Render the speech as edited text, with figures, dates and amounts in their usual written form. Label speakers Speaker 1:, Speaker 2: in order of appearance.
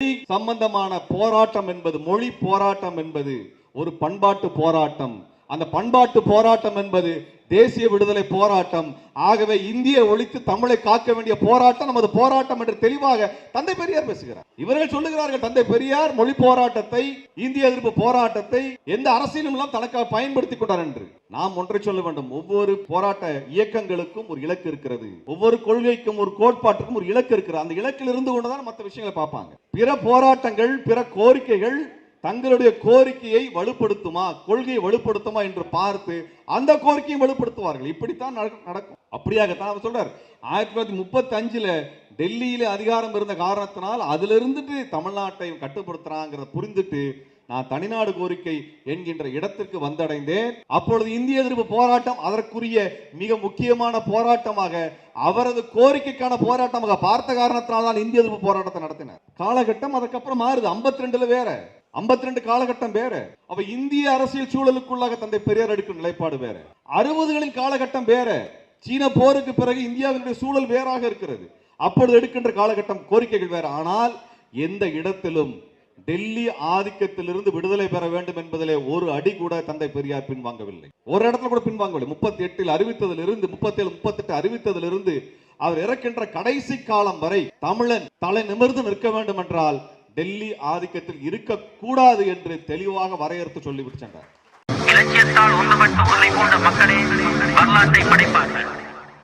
Speaker 1: சம்பந்தமான போராட்டம் என்பது, மொழி போராட்டம் என்பது ஒரு பண்பாட்டு போராட்டம். அந்த பண்பாட்டு போராட்டம் என்பது தேசிய விடுதலை போராட்டம். ஆகவே இந்திய ஒழித்து தமிழை காக்க வேண்டிய போராட்டம் நமது போராட்டம் என்று தெளிவாக தந்தை பெரியார் பேசுகிறார். இவர்கள் சொல்லுகிறார்கள் தந்தை பெரியார் மொழி போராட்டத்தை, இந்திய எதிர்ப்பு போராட்டத்தை எந்த அரசியலும் எல்லாம் தனக்காக பயன்படுத்திக் கொண்டார் என்று. நாம் ஒன்றை சொல்ல வேண்டும், ஒவ்வொரு போராட்ட இயக்கங்களுக்கும் ஒரு இலக்கு இருக்கிறது, ஒவ்வொரு கொள்கைக்கும் ஒரு கோட்பாட்டுக்கும் ஒரு இலக்கு இருக்கிறது. அந்த இலக்கில் இருந்து கொண்டுதான் மற்ற விஷயங்களை பார்ப்பாங்க. பிற போராட்டங்கள், பிற கோரிக்கைகள் தங்களுடைய கோரிக்கையை வலுப்படுத்துமா, கொள்கையை வலுப்படுத்துமா என்று பார்த்து அந்த கோரிக்கையை வலுப்படுத்துவார்கள். இப்படித்தான் நடக்கும். அப்படியாகத்தான் அவர் சொல்றார், 1935 டெல்லியில அதிகாரம் இருந்த காரணத்தினால் அதுல இருந்துட்டு தமிழ்நாட்டை கட்டுப்படுத்துறாங்கிறத புரிந்துட்டு நான் தனிநாடு கோரிக்கை என்கின்ற இடத்திற்கு வந்தடைந்தேன். அப்பொழுது இந்திய எதிர்ப்பு போராட்டம் அதற்குரிய மிக முக்கியமான போராட்டமாக, அவரது கோரிக்கைக்கான போராட்டமாக பார்த்த காரணத்தினால் தான் இந்திய எதிர்ப்பு போராட்டத்தை நடத்தினார். காலகட்டம் அதுக்கப்புறம் மாறுது. 52 வேற, 52 காலகட்டம் வேற. அவ இந்திய அரசியல் சூழலுக்குள்ளாக தந்தை பெரியார் எடுக்கும் நிலைப்பாடு வேற. 60களின் காலகட்டம் வேற. சீன போருக்கு பிறகு இந்தியாவினுடைய சூழல் வேறாக இருக்கிறது. அப்பொழுது எடுக்கின்ற காலகட்டம் கோரிக்கைகள் வேற. ஆனால் எந்த இடத்திலும் டெல்லி ஆதிக்கத்திலிருந்து விடுதலை பெற வேண்டும் என்பதிலே ஒரு அடி கூட தந்தை பெரியார் பின்வாங்கவில்லை. ஒரு இடத்துல கூட பின்வாங்கவில்லை. 38 அறிவித்ததிலிருந்து, 37, 38 அறிவித்ததிலிருந்து அவர் இறக்கின்ற கடைசி காலம் வரை தமிழன் தலை நிமிர்ந்து நிற்க வேண்டும் என்றால் டெல்லி ஆதிக்கத்தில் இருக்கக்கூடாது என்று தெளிவாக வரையறுத்து சொல்லிவிட்டு சென்றார்.
Speaker 2: இலக்கியத்தால் ஒன்றுபட்டு உன்னை போன்ற மக்களே வரலாற்றை படைப்பார்கள்.